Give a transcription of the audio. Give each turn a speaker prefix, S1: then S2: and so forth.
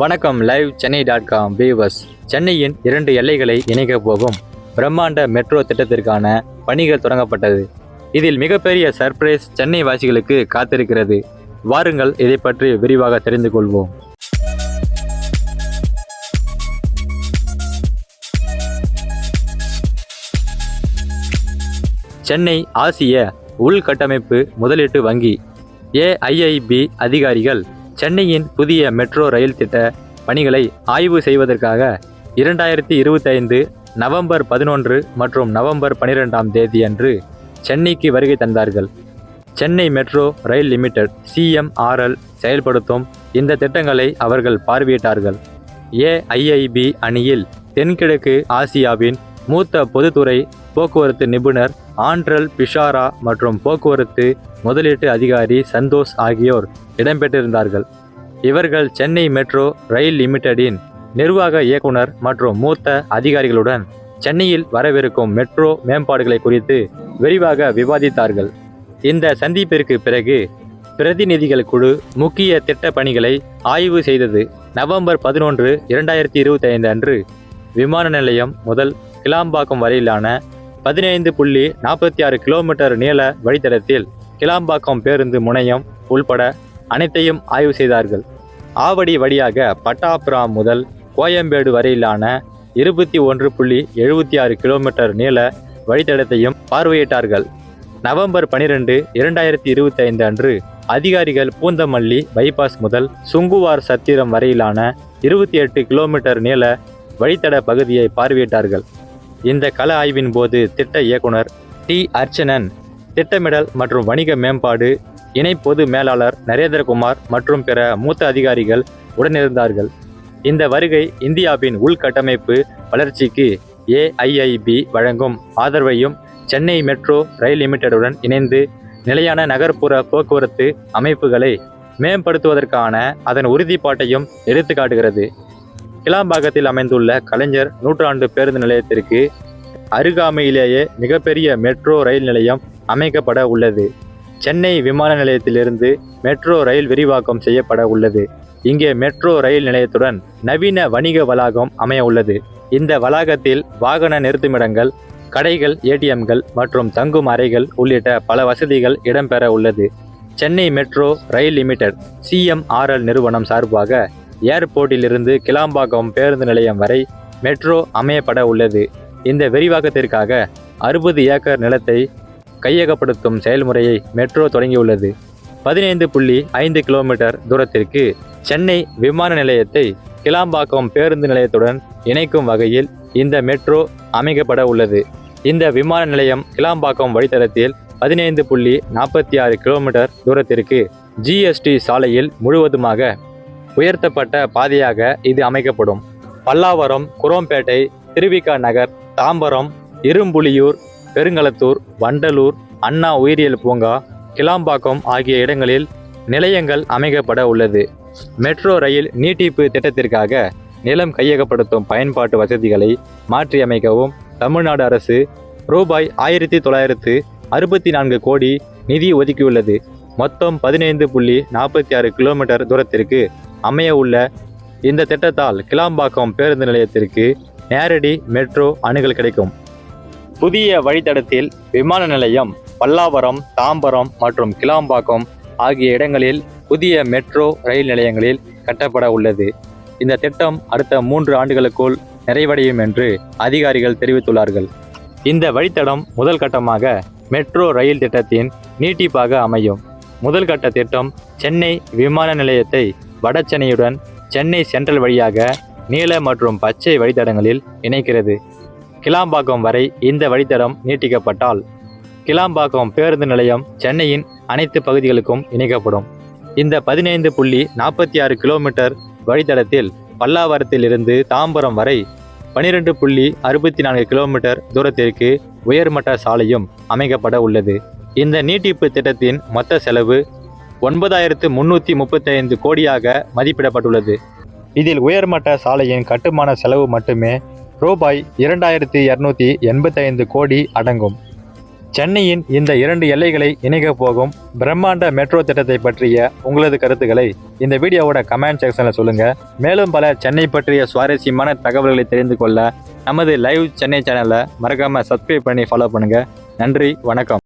S1: வணக்கம் live சென்னை.com viewers. சென்னையின் 2 எல்லைகளை இணைக்கப் போகும் பிரம்மாண்ட மெட்ரோ திட்டத்திற்கான பணிகள் தொடங்கப்பட்டது. இதில் மிகப்பெரிய சர்ப்ரைஸ் சென்னை வாசிகளுக்கு காத்திருக்கிறது. வாருங்கள் இதை பற்றி விரிவாக தெரிந்து கொள்வோம். சென்னை ஆசிய உள்கட்டமைப்பு முதலீட்டு வங்கி AIIB அதிகாரிகள் சென்னையின் புதிய மெட்ரோ ரயில் திட்ட பணிகளை ஆய்வு செய்வதற்காக 2025 நவம்பர் 11 மற்றும் நவம்பர் 12ஆம் தேதி அன்று சென்னைக்கு வருகை தந்தார்கள். Chennai metro rail limited CMRL செயல்படுத்தும் இந்த திட்டங்களை அவர்கள் பார்வையிட்டார்கள். AIIB அணியில் தென்கிழக்கு ஆசியாவின் மூத்த பொதுத்துறை போக்குவரத்து நிபுணர் ஆண்ட்ரல் பிஷாரா மற்றும் போக்குவரத்து முதலீட்டு அதிகாரி சந்தோஷ் ஆகியோர் இடம்பெற்றிருந்தார்கள். இவர்கள் சென்னை மெட்ரோ ரயில் லிமிடெடின் நிர்வாக இயக்குனர் மற்றும் மூத்த அதிகாரிகளுடன் சென்னையில் வரவிருக்கும் மெட்ரோ மேம்பாடுகளை குறித்து விரிவாக விவாதித்தார்கள். இந்த சந்திப்பிற்கு பிறகு பிரதிநிதிகள் குழு முக்கிய திட்ட பணிகளை ஆய்வு செய்தது. நவம்பர் 11, 2025 அன்று விமான நிலையம் முதல் கிளாம்பாக்கம் வரையிலான 15.46 கிலோமீட்டர் நீள வழித்தடத்தில் கிளாம்பாக்கம் பேருந்து முனையம் உள்பட அனைத்தையும் ஆய்வு செய்தார்கள். ஆவடி வழியாக பட்டாபுரம் முதல் கோயம்பேடு வரையிலான 21.76 கிலோமீட்டர் நீள வழித்தடத்தையும் பார்வையிட்டார்கள். நவம்பர் 12, 2025 அன்று அதிகாரிகள் பூந்தமல்லி பைபாஸ் முதல் சுங்குவார் சத்திரம் வரையிலான 28 கிலோமீட்டர் நீள வழித்தட பகுதியை பார்வையிட்டார்கள். இந்த கள ஆய்வின் போது திட்ட இயக்குனர் T. அர்ச்சனன், திட்டமிடல் மற்றும் வணிக மேம்பாடு இணை பொது மேலாளர் நரேந்திரகுமார் மற்றும் பிற மூத்த அதிகாரிகள் உடனிருந்தார்கள். இந்த வருகை இந்தியாவின் உள்கட்டமைப்பு வளர்ச்சிக்கு AIIB வழங்கும் ஆதரவையும் சென்னை மெட்ரோ ரயில் லிமிடெடுடன் இணைந்து நிலையான நகர்ப்புற போக்குவரத்து அமைப்புகளை மேம்படுத்துவதற்கான அதன் உறுதிப்பாட்டையும் எடுத்து காட்டுகிறது. கிளாம்பாக்கத்தில் அமைந்துள்ள கலைஞர் நூற்றாண்டு பேருந்து நிலையத்திற்கு அருகாமையிலேயே மிகப்பெரிய மெட்ரோ ரயில் நிலையம் அமைக்கப்பட உள்ளது. சென்னை விமான நிலையத்திலிருந்து மெட்ரோ ரயில் விரிவாக்கம் செய்யப்பட உள்ளது. இங்கே மெட்ரோ ரயில் நிலையத்துடன் நவீன வணிக வளாகம் அமைய உள்ளது. இந்த வளாகத்தில் வாகன நிறுத்துமிடங்கள், கடைகள், ATMகள் மற்றும் தங்கும் அறைகள் உள்ளிட்ட பல வசதிகள் இடம்பெற உள்ளது. Chennai metro rail limited CMRL நிறுவனம் சார்பாக ஏர்போர்ட்டிலிருந்து கிளாம்பாக்கம் பேருந்து நிலையம் வரை மெட்ரோ அமையப்பட உள்ளது. இந்த விரிவாக்கத்திற்காக 60 ஏக்கர் நிலத்தை கையகப்படுத்தும் செயல்முறையை மெட்ரோ தொடங்கியுள்ளது. 15.5 கிலோமீட்டர் தூரத்திற்கு சென்னை விமான நிலையத்தை கிளாம்பாக்கம் பேருந்து நிலையத்துடன் இணைக்கும் வகையில் இந்த மெட்ரோ அமைக்கப்பட உள்ளது. இந்த விமான நிலையம் கிளாம்பாக்கம் வழித்தடத்தில் 15.46 கிலோமீட்டர் தூரத்திற்கு GST சாலையில் முழுவதுமாக உயர்த்தப்பட்ட பாதையாக இது அமைக்கப்படும். பல்லாவரம், குரோம்பேட்டை, திருவிக நகர், தாம்பரம், இரும்புலியூர், பெருங்களத்தூர், வண்டலூர், அண்ணா உயிரியல் பூங்கா, கிளாம்பாக்கம் ஆகிய இடங்களில் நிலையங்கள் அமைக்கப்பட உள்ளது. மெட்ரோ ரயில் நீட்டிப்பு திட்டத்திற்காக நிலம் கையகப்படுத்தும் பயன்பாட்டு வசதிகளை மாற்றியமைக்கவும் தமிழ்நாடு அரசு ரூபாய் 1964 கோடி நிதி ஒதுக்கியுள்ளது. மொத்தம் 15.46 கிலோமீட்டர் தூரத்திற்கு அமைய உள்ள இந்த திட்டத்தால் கிளாம்பாக்கம் பேருந்து நிலையத்திற்கு நேரடி மெட்ரோ அணுகல் கிடைக்கும். புதிய வழித்தடத்தில் விமான நிலையம் பல்லாவரம், தாம்பரம் மற்றும் கிளாம்பாக்கம் ஆகிய இடங்களில் புதிய மெட்ரோ ரயில் நிலையங்களில் கட்டப்பட உள்ளது. இந்த திட்டம் அடுத்த 3 ஆண்டுகளுக்குள் நிறைவடையும் என்று அதிகாரிகள் தெரிவித்துள்ளார்கள். இந்த வழித்தடம் முதல் கட்டமாக மெட்ரோ ரயில் திட்டத்தின் நீட்டிப்பாக அமையும். முதல் கட்ட திட்டம் சென்னை விமான நிலையத்தை வட சென்னையுடன் சென்னை சென்ட்ரல் வழியாக நீல மற்றும் பச்சை வழித்தடங்களில் இணைக்கிறது. கிளாம்பாக்கம் வரை இந்த வழித்தடம் நீட்டிக்கப்பட்டால் கிளாம்பாக்கம் பேருந்து நிலையம் சென்னையின் அனைத்து பகுதிகளுக்கும் இணைக்கப்படும். இந்த 15.46 கிலோமீட்டர் வழித்தடத்தில் பல்லாவரத்திலிருந்து தாம்பரம் வரை 12.64 கிலோமீட்டர் தூரத்திற்கு உயர்மட்ட சாலையும் அமைக்கப்பட உள்ளது. இந்த நீட்டிப்பு திட்டத்தின் மொத்த செலவு 9,335 கோடியாக மதிப்பிடப்பட்டுள்ளது. இதில் உயர்மட்ட சாலையின் கட்டுமான செலவு மட்டுமே ரூபாய் 2,285 கோடி அடங்கும். சென்னையின் இந்த 2 எல்லைகளை இணைக்கப் போகும் பிரம்மாண்ட மெட்ரோ திட்டத்தை பற்றிய உங்களது கருத்துக்களை இந்த வீடியோவோட கமெண்ட் செக்ஷன்ல சொல்லுங்க. மேலும் பல சென்னை பற்றிய சுவாரஸ்யமான தகவல்களை தெரிந்து கொள்ள நமது லைவ் சென்னை சேனலை மறக்காம சப்ஸ்கிரைப் பண்ணி ஃபாலோ பண்ணுங்க. நன்றி, வணக்கம்.